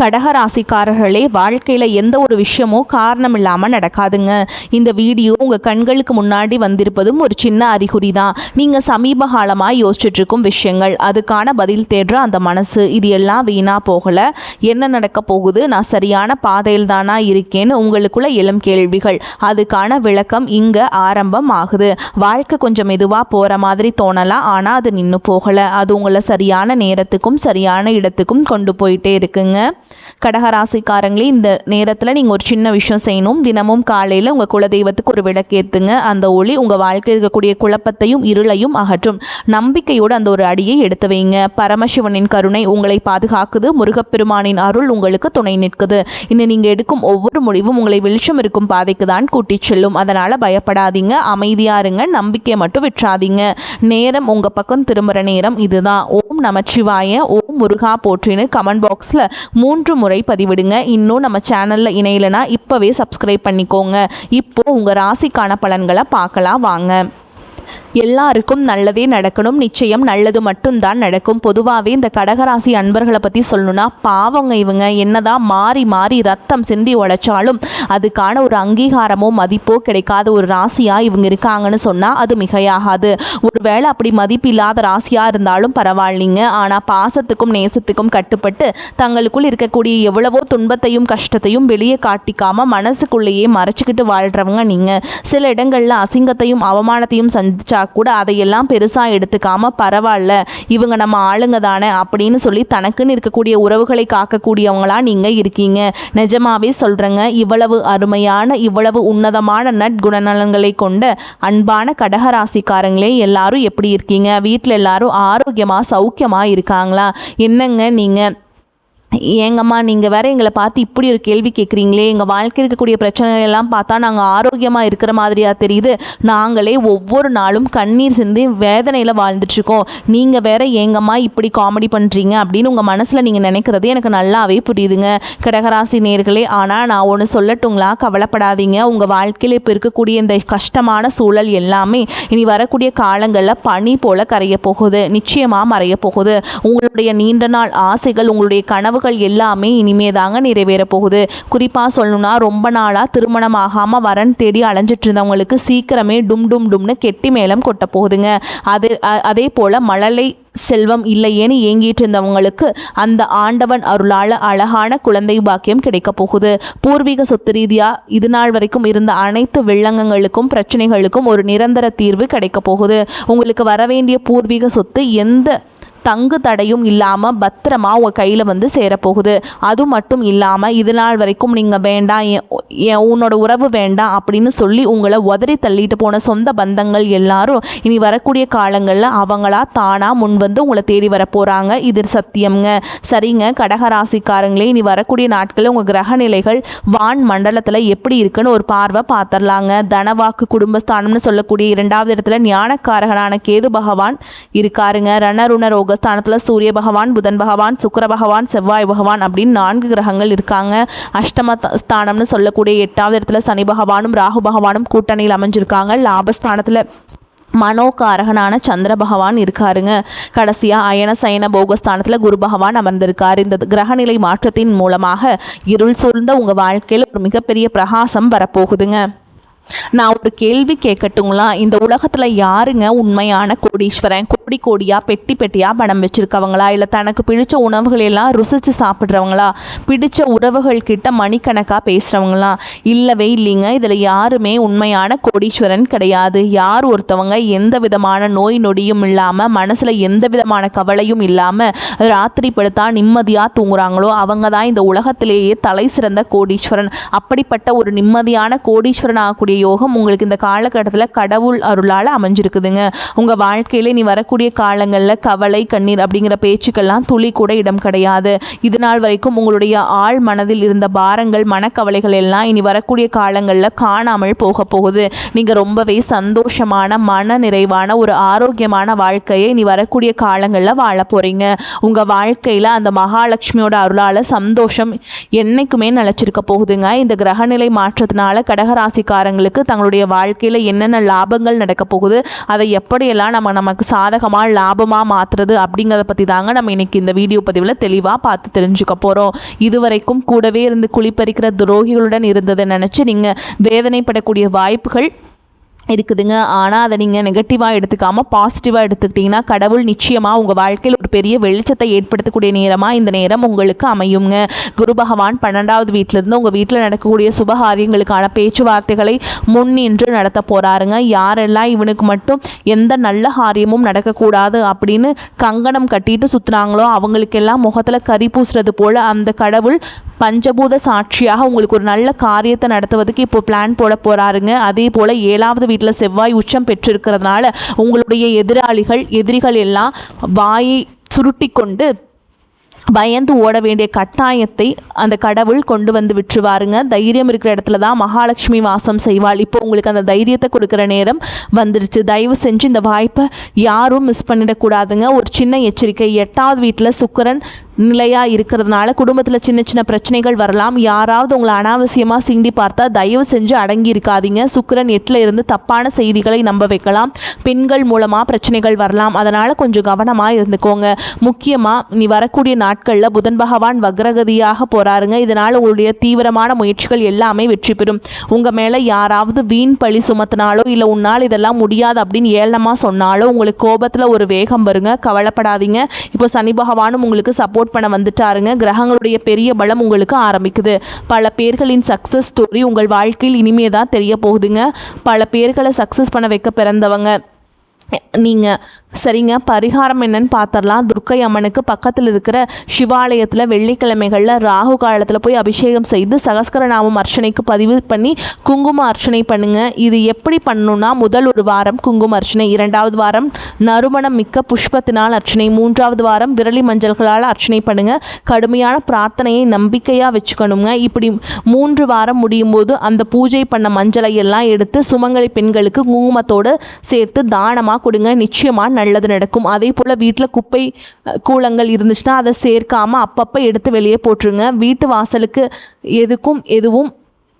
கடகராசிக்காரர்களே, வாழ்க்கையில் எந்த ஒரு விஷயமும் காரணம் இல்லாமல் நடக்காதுங்க. இந்த வீடியோ உங்கள் கண்களுக்கு முன்னாடி வந்திருப்பதும் ஒரு சின்ன அறிகுறி தான். நீங்கள் சமீப காலமாக யோசிச்சுட்டு இருக்கும் விஷயங்கள், அதுக்கான பதில் தேடுற அந்த மனசு, இது எல்லாம் வீணாக போகலை. என்ன நடக்க போகுது, நான் சரியான பாதையில் தானா இருக்கேன்னு உங்களுக்குள்ள எழும் கேள்விகள், அதுக்கான விளக்கம் இங்கே ஆரம்பம் ஆகுது. வாழ்க்கை கொஞ்சம் மெதுவாக போகிற மாதிரி தோணலாம், ஆனால் அது நின்று போகலை. அது உங்களை சரியான நேரத்துக்கும் சரியான இடத்துக்கும் கொண்டு போயிட்டே இருக்குங்க. கடகராசிக்காரங்களே, இந்த நேரத்தில் நீங்கள் ஒரு சின்ன விஷயம் செய்யணும். தினமும் காலையில் உங்கள் குலதெய்வத்துக்கு ஒரு விளக்கேற்றுங்க. அந்த ஒளி உங்கள் வாழ்க்கையில் இருக்கக்கூடிய குழப்பத்தையும் இருளையும் அகற்றும். நம்பிக்கையோடு அந்த ஒரு அடியை எடுத்து வைங்க. பரமசிவனின் கருணை உங்களை பாதுகாக்குது. முருகப்பெருமானின் அருள் உங்களுக்கு துணை நிற்குது. இன்னும் நீங்கள் எடுக்கும் ஒவ்வொரு முடிவும் உங்களை வெளிச்சம் இருக்கும் பாதைக்கு தான் கூட்டிச் செல்லும். அதனால் பயப்படாதீங்க, அமைதியாக இருங்க, நம்பிக்கையை மட்டும் விட்டுறாதீங்க. நேரம் உங்கள் பக்கம் திரும்புகிற நேரம் இதுதான். ஓம் நமச்சிவாய, ஓம் முருகா போற்றின்னு கமெண்ட் பாக்ஸில் 3 முறை பதிவிடுங்க. இன்னும் நம்ம சேனலில் இணையலைன்னா இப்போவே சப்ஸ்கிரைப் பண்ணிக்கோங்க. இப்போது உங்கள் ராசிக்கான பலன்களை பார்க்கலாம் வாங்க. எல்லாருக்கும் நல்லதே நடக்கணும். நிச்சயம் நல்லது மட்டும்தான் நடக்கும். பொதுவாகவே இந்த கடகராசி அன்பர்களை பற்றி சொல்லணும்னா, பாவங்க இவங்க என்னதான் மாறி மாறி ரத்தம் சிந்தி உழைச்சாலும் அதுக்கான ஒரு அங்கீகாரமோ மதிப்போ கிடைக்காத ஒரு ராசியாக இவங்க இருக்காங்கன்னு சொன்னால் அது மிகையாகாது. ஒருவேளை அப்படி மதிப்பு இல்லாத ராசியாக இருந்தாலும் பரவாயில்லைங்க. ஆனால் பாசத்துக்கும் நேசத்துக்கும் கட்டுப்பட்டு தங்களுக்குள் இருக்கக்கூடிய எவ்வளவோ துன்பத்தையும் கஷ்டத்தையும் வெளியே காட்டிக்காமல் மனசுக்குள்ளேயே மறைச்சிக்கிட்டு வாழ்கிறவங்க நீங்கள். சில இடங்களில் அசிங்கத்தையும் அவமானத்தையும் சந்திச்சா கூட அதையெல்லாம் பெருசாக எடுத்துக்காம பரவாயில்ல, இவங்க நம்ம ஆளுங்க தானே அப்படின்னு சொல்லி தனக்குன்னு இருக்கக்கூடிய உறவுகளை காக்கக்கூடியவங்களா நீங்கள் இருக்கீங்க. நிஜமாவே சொல்கிறேங்க, இவ்வளவு அருமையான இவ்வளவு உன்னதமான நற்குணநலன்களை கொண்ட அன்பான கடகராசிக்காரங்களே, எல்லாரும் எப்படி இருக்கீங்க? வீட்டில் எல்லாரும் ஆரோக்கியமாக சௌக்கியமாக இருக்காங்களா? என்னங்க நீங்கள் ஏங்கம்மா நீங்கள் வேறு எங்களை பார்த்து இப்படி ஒரு கேள்வி கேட்குறீங்களே, எங்கள் வாழ்க்கையில் இருக்கக்கூடிய பிரச்சனைகள் எல்லாம் பார்த்தா நாங்கள் ஆரோக்கியமாக இருக்கிற மாதிரியாக தெரியுது. நாங்களே ஒவ்வொரு நாளும் கண்ணீர் சிந்தி வேதனையில் வாழ்ந்துட்டுருக்கோம். நீங்கள் வேறு ஏங்கம்மா இப்படி காமெடி பண்ணுறீங்க அப்படின்னு உங்கள் மனசில் நீங்கள் நினைக்கிறது எனக்கு நல்லாவே புரியுதுங்க கடகராசி நேயர்களே. ஆனால் நான் ஒன்று சொல்லட்டுங்களா, கவலைப்படாதீங்க. உங்கள் வாழ்க்கையில் இப்போ இருக்கக்கூடிய இந்த கஷ்டமான சூழல் எல்லாமே இனி வரக்கூடிய காலங்களில் பனி போல் கரைய போகுது, நிச்சயமாக மறைய போகுது. உங்களுடைய நீண்ட நாள் ஆசைகள், உங்களுடைய கனவு எல்லாமே இனிமே தாங்க நிறைவேற போகுது. குறிப்பாக சொல்லணும்னா, ரொம்ப நாளாக திருமணம் ஆகாமல் வரன் தேடி அலைஞ்சிட்டு இருந்தவங்களுக்கு சீக்கிரமே டும் டும் டும்னு கெட்டி மேளம் கொட்ட போகுதுங்க. அதே போல் மழலை செல்வம் இல்லையேன்னு ஏங்கிட்டு இருந்தவங்களுக்கு அந்த ஆண்டவன் அருளால் அழகான குழந்தை பாக்கியம் கிடைக்க போகுது. பூர்வீக சொத்து ரீதியாக இது நாள் வரைக்கும் இருந்த அனைத்து வில்லங்கங்களுக்கும் பிரச்சனைகளுக்கும் ஒரு நிரந்தர தீர்வு கிடைக்க போகுது. உங்களுக்கு வர வேண்டிய பூர்வீக சொத்து எந்த தங்கு தடையும் இல்லாமல் பத்திரமா உங்கள் கையில் வந்து சேரப்போகுது. அது மட்டும் இல்லாமல் இது நாள் வரைக்கும் நீங்கள் வேண்டாம், உன்னோட உறவு வேண்டாம் அப்படின்னு சொல்லி உங்களை உதறி தள்ளிட்டு போன சொந்த பந்தங்கள் எல்லாரும் இனி வரக்கூடிய காலங்களில் அவங்களா தானாக முன் வந்து உங்களை தேடி வர போகிறாங்க. இது சத்தியம்ங்க. சரிங்க கடகராசிக்காரங்களே, இனி வரக்கூடிய நாட்களில் உங்கள் கிரக நிலைகள் வான் மண்டலத்தில் எப்படி இருக்குன்னு ஒரு பார்வை பார்த்துடலாங்க. தனவாக்கு குடும்பஸ்தானம்னு சொல்லக்கூடிய 2வது இடத்துல ஞானக்காரகனான கேது பகவான் இருக்காருங்க. ரணருண ஸ்தானத்தில் சூரிய பகவான், புதன் பகவான், சுக்கிர பகவான், செவ்வாய் பகவான் அப்படின்னு 4 கிரகங்கள் இருக்காங்க. அஷ்டம ஸ்தானம்னு சொல்லக்கூடிய 8வது இடத்துல சனி பகவானும் ராகு பகவானும் கூட்டணியில் அமைஞ்சிருக்காங்க. லாபஸ்தானத்தில் மனோகாரகனான சந்திர பகவான் இருக்காருங்க. கடைசியாக அயன சயன போகஸ்தானத்தில் குரு பகவான் அமர்ந்திருக்காரு. இந்த கிரகநிலை மாற்றத்தின் மூலமாக இருள் சூழ்ந்த உங்கள் வாழ்க்கையில் ஒரு மிகப்பெரிய பிரகாசம் வரப்போகுதுங்க. நான் ஒரு கேள்வி கேட்கட்டுங்களா? இந்த உலகத்தில் யாருங்க உண்மையான கோடீஸ்வரன்? கோடி கோடியாக பெட்டி பெட்டியாக பணம் வச்சுருக்கவங்களா, இல்லை தனக்கு பிடிச்ச உணவுகளெல்லாம் ருசித்து சாப்பிட்றவங்களா, பிடிச்ச உறவுகள் கிட்ட மணிக்கணக்காக பேசுகிறவங்களா? இல்லவே இல்லைங்க. இதில் யாருமே உண்மையான கோடீஸ்வரன் கிடையாது. யார் ஒருத்தவங்க எந்த விதமான நோய் நொடியும் இல்லாமல், மனசில் எந்த விதமான கவலையும் இல்லாமல் ராத்திரி படுத்தா நிம்மதியாக தூங்குறாங்களோ அவங்க தான் இந்த உலகத்திலேயே தலை சிறந்த கோடீஸ்வரன். அப்படிப்பட்ட ஒரு நிம்மதியான கோடீஸ்வரன் ஆகக்கூடிய யோகம் உங்களுக்கு இந்த காலகட்டத்தில் கடவுள் அருளால் அமைஞ்சிருக்குதுங்க. உங்கள் வாழ்க்கையில் நீ வரக்கூடிய காலங்களில் கவலை கண்ணீர் அப்படிங்கிற பேச்சுக்கெல்லாம் துளி கூட இடம் கிடையாது. இது நாள் வரைக்கும் உங்களுடைய ஆழ் மனதில் இருந்த பாரங்கள், மனக்கவலைகள் எல்லாம் இனி வரக்கூடிய காலங்களில் காணாமல் போக போகுது. நீங்கள் ரொம்பவே சந்தோஷமான மன நிறைவான ஒரு ஆரோக்கியமான வாழ்க்கையை இனி வரக்கூடிய காலங்களில் வாழ போகிறீங்க. உங்கள் வாழ்க்கையில் அந்த மகாலட்சுமியோட அருளால் சந்தோஷம் என்னைக்குமே நிலச்சிருக்க போகுதுங்க. இந்த கிரகநிலை மாற்றத்தினால கடகராசிக்காரங்களுக்கு தங்களுடைய வாழ்க்கையில் என்னென்ன லாபங்கள் நடக்க போகுது, அதை எப்படியெல்லாம் நமக்கு சாதகமாக யோகமாக லாபமாக மாற்றுறது அப்படிங்கிறத பற்றி தாங்க நம்ம இன்றைக்கி இந்த வீடியோ பதிவில் தெளிவாக பார்த்து தெரிஞ்சுக்க போகிறோம். இதுவரைக்கும் கூடவே இருந்து குளிப்பறிக்கிற துரோகிகளுடன் இருந்ததை நினச்சி நீங்கள் வேதனைப்படக்கூடிய வாய்ப்புகள் இருக்குதுங்க. ஆனால் அதை நீங்கள் நெகட்டிவாக எடுத்துக்காமல் பாசிட்டிவாக எடுத்துக்கிட்டிங்கன்னா கடவுள் நிச்சயமாக உங்கள் வாழ்க்கையில் ஒரு பெரிய வெளிச்சத்தை ஏற்படுத்தக்கூடிய நேரமாக இந்த நேரம் உங்களுக்கு அமையுங்க. குரு பகவான் 12வது வீட்டிலிருந்து உங்கள் வீட்டில் நடக்கக்கூடிய சுபகாரியங்களுக்கான பேச்சுவார்த்தைகளை முன்னின்று நடத்த போகிறாருங்க. யாரெல்லாம் இவனுக்கு மட்டும் எந்த நல்ல காரியமும் நடக்கக்கூடாது அப்படின்னு கங்கணம் கட்டிட்டு சுற்றுனாங்களோ அவங்களுக்கெல்லாம் முகத்தில் கரி பூசுறது போல் அந்த கடவுள் பஞ்சபூத சாட்சியாக உங்களுக்கு ஒரு நல்ல காரியத்தை நடத்துவதுக்கு இப்போ பிளான் போட போகிறாருங்க. அதே போல் 7வது வீட்டில் செவ்வாய் உச்சம் பெற்றிருக்கிறதுனால உங்களுடைய எதிரிகள் எல்லாம் வாயை சுருட்டி கொண்டு பயந்து ஓட வேண்டிய கட்டாயத்தை அந்த கடவுள் கொண்டு வந்து விட்டுருவாருங்க. தைரியம் இருக்கிற இடத்துல தான் மகாலட்சுமி வாசம் செய்வாள். இப்போ உங்களுக்கு அந்த தைரியத்தை கொடுக்குற நேரம் வந்துடுச்சு. தயவு செஞ்சு இந்த வாய்ப்பை யாரும் மிஸ் பண்ணிடக்கூடாதுங்க. ஒரு சின்ன எச்சரிக்கை, 8வது வீட்டில் சுக்கிரன் நிலையாக இருக்கிறதுனால குடும்பத்தில் சின்ன சின்ன பிரச்சனைகள் வரலாம். யாராவது உங்களை அனாவசியமாக சீண்டி பார்த்தா தயவு செஞ்சு அடங்கி இருக்காதீங்க. சுக்கிரன் 8ல் இருந்து தப்பான செய்திகளை நம்ப வைக்கலாம். பெண்கள் மூலமாக பிரச்சனைகள் வரலாம். அதனால் கொஞ்சம் கவனமாக இருந்துக்கோங்க. முக்கியமாக நீ வரக்கூடிய நாட்களில் புதன் பகவான் வக்ரகதியாக போகிறாருங்க. இதனால் உங்களுடைய தீவிரமான முயற்சிகள் எல்லாமே வெற்றி பெறும். உங்கள் மேலே யாராவது வீண் பழி சுமத்தினாலோ இல்லை உன்னால் இதெல்லாம் முடியாது அப்படின்னு ஏளனமாக சொன்னாலோ உங்களுக்கு கோபத்தில் ஒரு வேகம் வருங்க. கவலைப்படாதீங்க. இப்போ சனி பகவானும் உங்களுக்கு சப்போர்ட் பண்ண வந்துட்டாருங்க. கிரகங்களுடைய பெரிய பலம் உங்களுக்கு ஆரம்பிக்குது. பல பேர்களின் சக்ஸஸ் ஸ்டோரி உங்கள் வாழ்க்கையில் இனிமே தான் தெரிய போகுதுங்க. பல பேர்களை சக்ஸஸ் பண்ண வைக்க பிறந்தவங்க நீங்கள். சரிங்க, பரிகாரம் என்னன்னு பார்த்துடலாம். துர்க்கை அம்மனுக்கு பக்கத்தில் இருக்கிற சிவாலயத்தில் வெள்ளிக்கிழமைகளில் ராகு காலத்தில் போய் அபிஷேகம் செய்து சகஸ்கரநாமம் அர்ச்சனைக்கு பதிவு பண்ணி குங்கும அர்ச்சனை பண்ணுங்கள். இது எப்படி பண்ணணும்னா முதல் ஒரு வாரம் குங்கும அர்ச்சனை, 2வது வாரம் நறுமணம் மிக்க புஷ்பத்தினால் அர்ச்சனை, 3வது வாரம் விரலி மஞ்சள்களால் அர்ச்சனை பண்ணுங்கள். கடுமையான பிரார்த்தனையை நம்பிக்கையாக வச்சுக்கணுங்க. இப்படி 3 வாரம் முடியும் போது அந்த பூஜை பண்ண மஞ்சளை எல்லாம் எடுத்து சுமங்கலி பெண்களுக்கு குங்குமத்தோடு சேர்த்து தானமாக கொடுங்க. நிச்சயமாக நல்லது நடக்கும். அதே போல் வீட்டில் குப்பை கூலங்கள் இருந்துச்சுன்னா அதை சேர்க்காமல் அப்பப்போ எடுத்து வெளியே போட்டுருங்க. வீட்டு வாசலுக்கு எதுவும்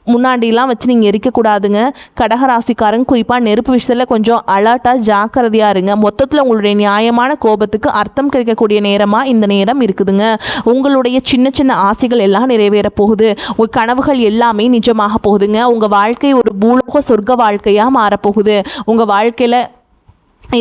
முன்னாடிலாம் வச்சு நீங்கள் எரிக்கக்கூடாதுங்க. கடகராசிக்காரங்க குறிப்பாக நெருப்பு விஷயத்தில் கொஞ்சம் அலர்ட்டாக ஜாக்கிரதையாக இருங்க. மொத்தத்தில் உங்களுடைய நியாயமான கோபத்துக்கு அர்த்தம் கிடைக்கக்கூடிய நேரமாக இந்த நேரம் இருக்குதுங்க. உங்களுடைய சின்ன சின்ன ஆசைகள் எல்லாம் நிறைவேற போகுது. உங்கள் கனவுகள் எல்லாமே நிஜமாக போகுதுங்க. உங்கள் வாழ்க்கை ஒரு பூலோக சொர்க்க வாழ்க்கையாக மாறப்போகுது. உங்கள் வாழ்க்கையில்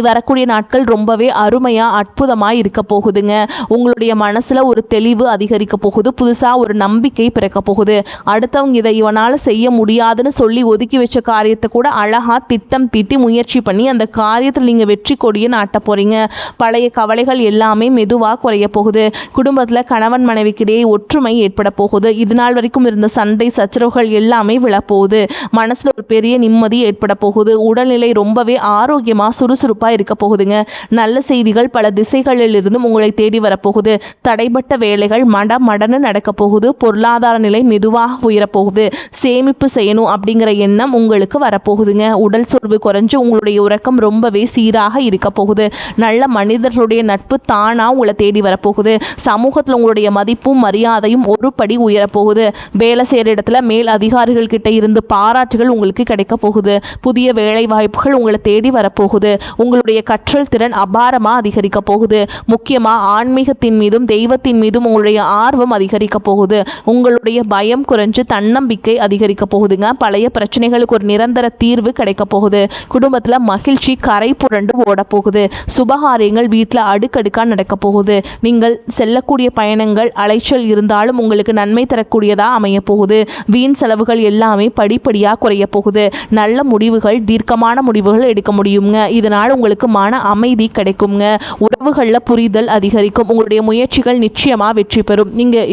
வரக்கூடிய நாட்கள் ரொம்பவே அருமையாக அற்புதமாக இருக்க போகுதுங்க. உங்களுடைய மனசில் ஒரு தெளிவு அதிகரிக்க போகுது. புதுசாக ஒரு நம்பிக்கை பிறக்க போகுது. அடுத்தவங்க இதை இவனால் செய்ய முடியாதுன்னு சொல்லி ஒதுக்கி வச்ச காரியத்தை கூட அழகாக திட்டம் தீட்டி முயற்சி பண்ணி அந்த காரியத்தில் நீங்கள் வெற்றி கொடியை நாட்ட போகிறீங்க. பழைய கவலைகள் எல்லாமே மெதுவாக குறைய போகுது. குடும்பத்தில் கணவன் மனைவிக்கிடையே ஒற்றுமை ஏற்பட போகுது. இது நாள் வரைக்கும் இருந்த சண்டை சச்சரவுகள் எல்லாமே விழப்போகுது. மனசில் ஒரு பெரிய நிம்மதி ஏற்பட போகுது. உடல்நிலை ரொம்பவே ஆரோக்கியமாக சுறுசுறுப்பாக இருக்க போகுதுங்க. நல்ல செய்திகள் பல திசைகளில் இருந்தும் உங்களை தேடி வரப்போகுது. தடைப்பட்ட வேலைகள் மடன்னு நடக்க போகுது. பொருளாதார நிலை மெதுவாக உயரப்போகுது. சேமிப்பு செய்யணும் அப்படிங்கிற எண்ணம் உங்களுக்கு வரப்போகுதுங்க. உடல் சோர்வு குறைஞ்சு உங்களுடைய உறக்கம் ரொம்பவே சீராக இருக்க போகுது. நல்ல மனிதர்களுடைய நட்பு தானாக உங்களை தேடி வரப்போகுது. சமூகத்தில் உங்களுடைய மதிப்பும் மரியாதையும் ஒரு படி உயரப்போகுது. வேலை செய்கிற இடத்துல மேல் அதிகாரிகள் கிட்ட இருந்து பாராட்டுகள் உங்களுக்கு கிடைக்க போகுது. புதிய வேலை வாய்ப்புகள் உங்களை தேடி வரப்போகுது. உங்களுடைய கற்றல் திறன் அபாரமாக அதிகரிக்க போகுது. முக்கியமாக ஆன்மீகத்தின் மீதும் தெய்வத்தின் மீதும் உங்களுடைய ஆர்வம் அதிகரிக்க போகுது. உங்களுடைய பயம் குறைஞ்சு தன்னம்பிக்கை அதிகரிக்க போகுதுங்க. பழைய பிரச்சனைகளுக்கு ஒரு நிரந்தர தீர்வு கிடைக்க போகுது. குடும்பத்தில் மகிழ்ச்சி கரை புரண்டு ஓட போகுது. சுபகாரியங்கள் வீட்டில் அடுக்கடுக்காக நடக்க போகுது. நீங்கள் செல்லக்கூடிய பயணங்கள் அலைச்சல் இருந்தாலும் உங்களுக்கு நன்மை தரக்கூடியதாக அமைய போகுது. வீண் செலவுகள் எல்லாமே படிப்படியாக குறைய போகுது. நல்ல முடிவுகள் தீர்க்கமான முடிவுகள் எடுக்க முடியுங்க. இதனால் உங்களுக்கு மன அமைதி கிடைக்குங்க. உறவுகளில் புரிதல் அதிகரிக்கும். உங்களுடைய முயற்சிகள் நிச்சயமாக வெற்றி பெறும். நீங்கள்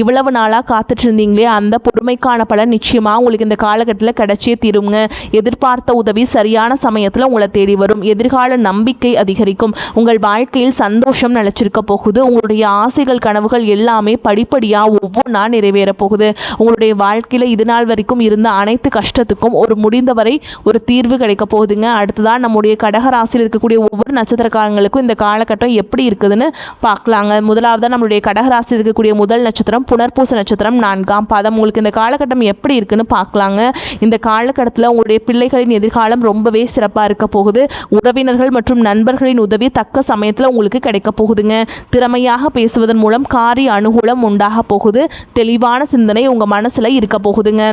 இவ்வளவு நாளாக காத்துட்டு இருந்தீங்களே அந்த பொறுமைக்கான பலன் நிச்சயமாக உங்களுக்கு இந்த காலகட்டத்தில் கிடைச்சே தீருங்க. எதிர்பார்த்த உதவி சரியான சமயத்தில் உங்களை தேடி வரும். எதிர்கால நம்பிக்கை அதிகரிக்கும். உங்கள் வாழ்க்கையில் சந்தோஷம் நிலைச்சிருக்க போகுது. உங்களுடைய ஆசைகள் கனவுகள் எல்லாமே படிப்படியாக ஒவ்வொன்றா நிறைவேற போகுது. உங்களுடைய வாழ்க்கையில் இது நாள் வரைக்கும் இருந்த அனைத்து கஷ்டத்துக்கும் ஒரு முடிந்தவரை ஒரு தீர்வு கிடைக்க போகுதுங்க. அடுத்ததான் நம்முடைய கடகராசி ராசியில் இருக்கக்கூடிய ஒவ்வொரு நட்சத்திரக்காரங்களுக்கும் இந்த காலகட்டம் எப்படி இருக்குதுன்னு பார்க்கலாங்க. முதலாவதாக நம்மளுடைய கடகராசியில் இருக்கக்கூடிய முதல் நட்சத்திரம் புனர்பூச நட்சத்திரம் 4ஆம் பாதம். உங்களுக்கு இந்த காலகட்டம் எப்படி இருக்குன்னு பார்க்கலாங்க. இந்த காலகட்டத்தில் உங்களுடைய பிள்ளைகளின் எதிர்காலம் ரொம்பவே சிறப்பாக இருக்க போகுது. உறவினர்கள் மற்றும் நண்பர்களின் உதவி தக்க சமயத்தில் உங்களுக்கு கிடைக்க போகுதுங்க. திறமையாக பேசுவதன் மூலம் காரிய அனுகூலம் உண்டாக போகுது. தெளிவான சிந்தனை உங்கள் மனசில் இருக்க போகுதுங்க.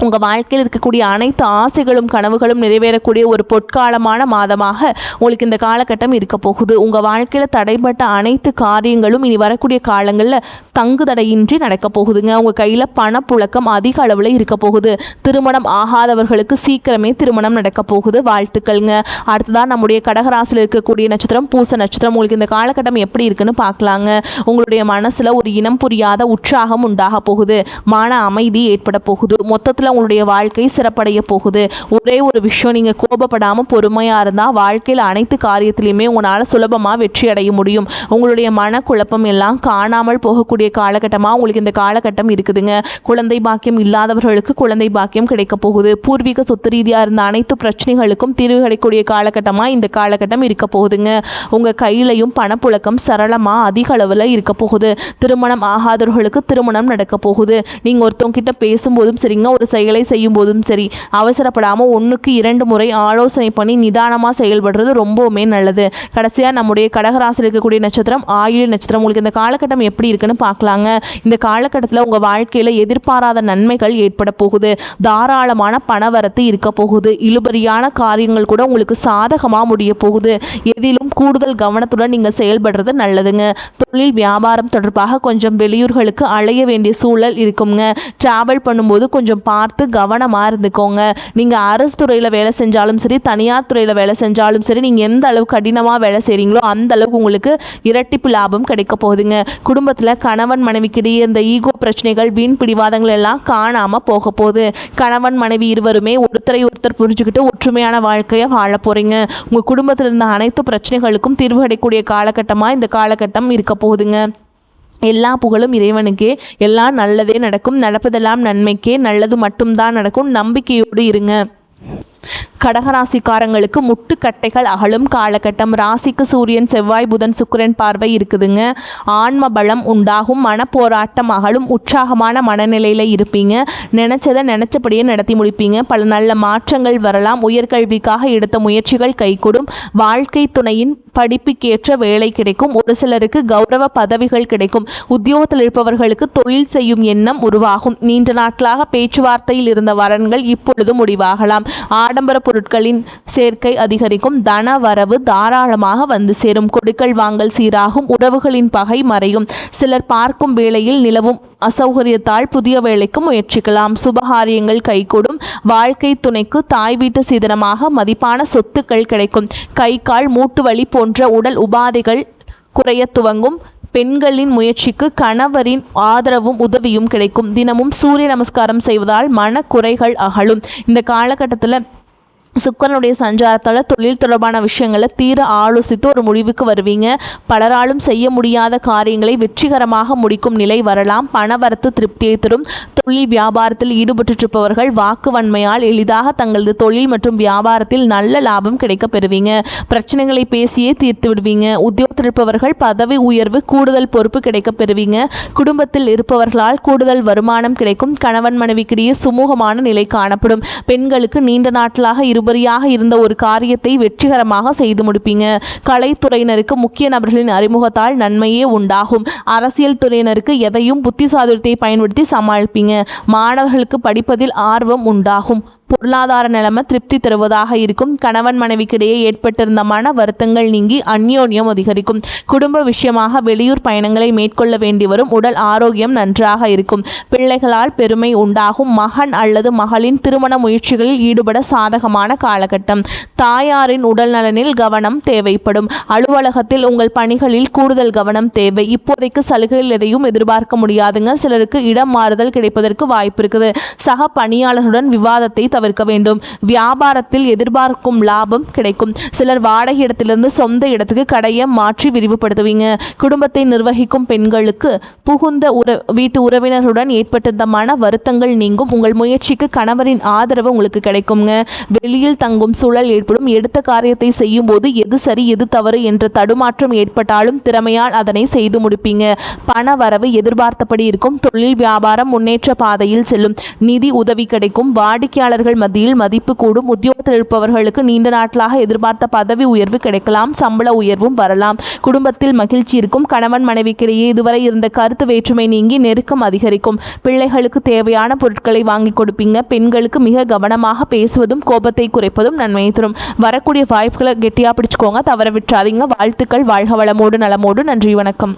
உங்கள் வாழ்க்கையில் இருக்கக்கூடிய அனைத்து ஆசைகளும் கனவுகளும் நிறைவேறக்கூடிய ஒரு பொற்காலமான மாதமாக உங்களுக்கு இந்த காலகட்டம் இருக்க போகுது. உங்கள் வாழ்க்கையில் தடைப்பட்ட அனைத்து காரியங்களும் இனி வரக்கூடிய காலங்களில் தங்குதடையின்றி நடக்க போகுதுங்க. உங்கள் கையில் பணப்புழக்கம் அதிக அளவில் இருக்க போகுது. திருமணம் ஆகாதவர்களுக்கு சீக்கிரமே திருமணம் நடக்க போகுது. வாழ்த்துக்கள்ங்க. அடுத்ததான் நம்முடைய கடகராசியில் இருக்கக்கூடிய நட்சத்திரம் பூச நட்சத்திரம். உங்களுக்கு இந்த காலகட்டம் எப்படி இருக்குன்னு பார்க்கலாங்க. உங்களுடைய மனசில் ஒரு இனம் புரியாத உற்சாகம் உண்டாக போகுது. மன அமைதி ஏற்பட போகுது. மொத்தத்தில் உங்களுடைய வாழ்க்கை சிறப்படைய போகுது. ஒரே ஒரு விஷயம், நீங்கள் கோபப்படாமல் பொறுமையாக இருந்தால் வாழ்க்கையில் அனைத்து காரியத்திலையுமே உங்களால் சுலபமாக வெற்றி அடைய முடியும். உங்களுடைய மனக்குழப்பம் எல்லாம் காணாமல் போகக்கூடிய காலகட்டமாக உங்களுக்கு இந்த காலகட்டம் இருக்குதுங்க. குழந்தை பாக்கியம் இல்லாதவர்களுக்கு குழந்ை பாக்கியம் கிடைக்க போகுது. பூர்வீக சொத்து ரீதியாக இருந்த அனைத்து பிரச்சனைகளுக்கும் தீர்வு கிடைக்கக்கூடிய காலகட்டமாக இந்த காலகட்டம் இருக்க போகுதுங்க. உங்கள் கையிலையும் பணப்புழக்கம் சரளமாக அதிக அளவில் இருக்க போகுது. திருமணம் ஆகாதவர்களுக்கு திருமணம் நடக்க போகுது. நீங்கள் ஒருத்தவங்க கிட்ட பேசும்போதும் சரிங்க, ஒரு செயலை செய்யும் போதும் சரி, அவசரப்படாமல் 1க்கு 2 முறை ஆலோசனை பண்ணி நிதானமாக செயல்படுறது ரொம்பவுமே நல்லது. கடைசியாக நம்முடைய கடகராசியில் இருக்கக்கூடிய நட்சத்திரம் ஆயில்ய நட்சத்திரம். உங்களுக்கு இந்த காலகட்டம் எப்படி இருக்குன்னு பார்க்கலாங்க. இந்த காலகட்டத்தில் உங்கள் வாழ்க்கையில் எதிர்பாராத நன்மைகள் ஏற்பட போகுது. தாராளமான பணவரத்து இருக்க போகுது. இழுபறியான காரியங்கள் கூட உங்களுக்கு சாதகமாக முடிய போகுது. எதிலும் கூடுதல் கவனத்துடன் நீங்கள் செயல்படுறது நல்லதுங்க. தொழில் வியாபாரம் தொடர்பாக கொஞ்சம் வெளியூர்களுக்கு அலைய வேண்டிய சூழல் இருக்குங்க. டிராவல் பண்ணும்போது கொஞ்சம் பார்த்து கவனமாக இருந்துக்கோங்க. நீங்கள் அரசு துறையில் வேலை செஞ்சாலும் சரி, தனியார் துறையில் வேலை செஞ்சாலும் சரி, நீங்கள் எந்த அளவு கடினமாக வேலை செய்கிறீங்களோ அந்த அளவுக்கு உங்களுக்கு இரட்டிப்பு லாபம் கிடைக்க போகுதுங்க. குடும்பத்தில் கணவன் மனைவிக்கிடையே இந்த ஈகோ பிரச்சனைகள், வீண் பிடிவாதங்கள் எல்லாம் காணாமல் போக போகுது. கணவன் மனைவி இருவருமே ஒருத்தரை ஒருத்தர் புரிஞ்சுக்கிட்டு ஒற்றுமையான வாழ்க்கையை வாழ போகிறீங்க. உங்கள் குடும்பத்தில் இருந்த அனைத்து பிரச்சனைகளுக்கும் தீர்வு கிடைக்கக்கூடிய காலகட்டமாக இந்த காலகட்டம் இருக்க போகுதுங்க. எல்லா புகழும் இறைவனுக்கே. எல்லாம் நல்லதே நடக்கும். நடப்பதெல்லாம் நன்மைக்கே. நல்லது மட்டும்தான் நடக்கும். நம்பிக்கையோடு இருங்க. கடகராசிக்காரங்களுக்கு முட்டுக்கட்டைகள் அகலும் காலகட்டம். ராசிக்கு சூரியன் செவ்வாய் புதன் சுக்கிரன் பார்வை இருக்குதுங்க. ஆன்ம பலம் உண்டாகும். மனப்போராட்டம் அகலும். உற்சாகமான மனநிலையில் இருப்பீங்க. நினச்சதை நினச்சபடியே நடத்தி முடிப்பீங்க. பல நல்ல மாற்றங்கள் வரலாம். உயர்கல்விக்காக எடுத்த முயற்சிகள் கைகூடும். வாழ்க்கை துணையின் படிப்புக்கேற்ற வேலை கிடைக்கும். ஒரு சிலருக்கு கௌரவ பதவிகள் கிடைக்கும். உத்தியோகத்தில் இருப்பவர்களுக்கு தொழில் செய்யும் எண்ணம் உருவாகும். நீண்ட நாட்களாக பேச்சுவார்த்தையில் இருந்த வரன்கள் இப்பொழுது முடிவாகலாம். ஆடம்பர பொருட்களின் சேர்க்கை அதிகரிக்கும். தன வரவு தாராளமாக வந்து சேரும். கொடுக்கல் வாங்கல் சீராகும். உறவுகளின் பகை மறையும். சிலர் பார்க்கும் வேளையில் நிலவும் அசௌகரியத்தால் புதிய வேலைக்கு முயற்சிக்கலாம். சுபகாரியங்கள் கைகூடும். வாழ்க்கை துணைக்கு தாய் வீட்டு சீதனமாக மதிப்பான சொத்துக்கள் கிடைக்கும். கை கால் மூட்டு வலி போன்ற உடல் உபாதைகள் குறைய துவங்கும். பெண்களின் முயற்சிக்கு கணவரின் ஆதரவும் உதவியும் கிடைக்கும். தினமும் சூரிய நமஸ்காரம் செய்வதால் மனக்குறைகள் அகலும். இந்த காலகட்டத்தில் சுக்கிரனுடைய சஞ்சாரத்தால் தொழில் தொடர்பான விஷயங்களை தீர ஆலோசித்து ஒரு முடிவுக்கு வருவீங்க. பலராலும் செய்ய முடியாத காரியங்களை வெற்றிகரமாக முடிக்கும் நிலை வரலாம். பணவரத்து திருப்தியை தரும். தொழில் வியாபாரத்தில் ஈடுபட்டிருப்பவர்கள் வாக்குவன்மையால் எளிதாக தங்களது தொழில் மற்றும் வியாபாரத்தில் நல்ல லாபம் கிடைக்க பெறுவீங்க. பிரச்சனைகளை பேசியே தீர்த்து விடுவீங்க. உத்தியோகத்தில் இருப்பவர்கள் பதவி உயர்வு, கூடுதல் பொறுப்பு கிடைக்க பெறுவீங்க. குடும்பத்தில் இருப்பவர்களால் கூடுதல் வருமானம் கிடைக்கும். கணவன் மனைவிக்கிடையே சுமூகமான நிலை காணப்படும். பெண்களுக்கு நீண்ட நாட்களாக இருபரியாக இருந்த ஒரு காரியத்தை வெற்றிகரமாக செய்து முடிப்பீங்க. கலைத்துறையினருக்கு முக்கிய நபர்களின் அறிமுகத்தால் நன்மையே உண்டாகும். அரசியல் துறையினருக்கு எதையும் புத்திசாதுரியத்தை பயன்படுத்தி சமாளிப்பீங்க. மாணவர்களுக்கு படிப்பதில் ஆர்வம் உண்டாகும். பொருளாதார நிலைமை திருப்தி தருவதாக இருக்கும். கணவன் மனைவிக்கிடையே ஏற்பட்டிருந்த மன வருத்தங்கள் நீங்கி அந்யோன்யம் அதிகரிக்கும். குடும்ப விஷயமாக வெளியூர் பயணங்களை மேற்கொள்ள வேண்டி வரும். உடல் ஆரோக்கியம் நன்றாக இருக்கும். பிள்ளைகளால் பெருமை உண்டாகும். மகன் அல்லது மகளின் திருமண முயற்சிகளில் ஈடுபட சாதகமான காலகட்டம். தாயாரின் உடல் நலனில் கவனம் தேவைப்படும். அலுவலகத்தில் உங்கள் பணிகளில் கூடுதல் கவனம் தேவை. இப்போதைக்கு சலுகைகள் எதையும் எதிர்பார்க்க முடியாதுங்க. சிலருக்கு இடம் மாறுதல் கிடைப்பதற்கு வாய்ப்பு இருக்குது. சக பணியாளர்களுடன் விவாதத்தை தவிர்க்க வேண்டும். வியாபாரத்தில் எதிர்பார்க்கும் லாபம் கிடைக்கும். சிலர் வாடகை இடத்திலிருந்து சொந்த இடத்துக்கு கடையை மாற்றி விரிவுபடுத்துவீங்க. குடும்பத்தை நிர்வகிக்கும் பெண்களுக்கு புகுந்த வீட்டு உறவினர்களுடன் ஏற்பட்டிருந்த மன வருத்தங்கள் நீங்கும். உங்கள் முயற்சிக்கு கணவரின் ஆதரவு உங்களுக்கு கிடைக்குங்க. வெளியில் தங்கும் சூழல் ஏற்படும். எடுத்த காரியத்தை செய்யும் போது எது சரி எது தவறு என்ற தடுமாற்றம் ஏற்பட்டாலும் திறமையால் அதனை செய்து முடிப்பீங்க. பண வரவு எதிர்பார்த்தபடி இருக்கும். தொழில் வியாபாரம் முன்னேற்ற பாதையில் செல்லும். நிதி உதவி கிடைக்கும். வாடிக்கையாளர்கள் மத்தியில் மதிப்பு கூடும். உத்தியோகத்தில் இருப்பவர்களுக்கு நீண்ட நாட்களாக எதிர்பார்த்த பதவி உயர்வு கிடைக்கலாம். சம்பள உயர்வும் வரலாம். குடும்பத்தில் மகிழ்ச்சி இருக்கும். கணவன் மனைவிக்கிடையே இதுவரை இருந்த கருத்து வேற்றுமை நீங்கி நெருக்கம் அதிகரிக்கும். பிள்ளைகளுக்கு தேவையான பொருட்களை வாங்கி கொடுப்பீங்க. பெண்களுக்கு மிக கவனமாக பேசுவதும் கோபத்தை குறைப்பதும் நன்மையை தரும். வரக்கூடிய வாய்ப்புகளை கெட்டியா பிடிச்சுக்கோங்க, தவற விட்டுறாதீங்க. வாழ்த்துக்கள். வாழ்க வளமோடு நலமோடு. நன்றி, வணக்கம்.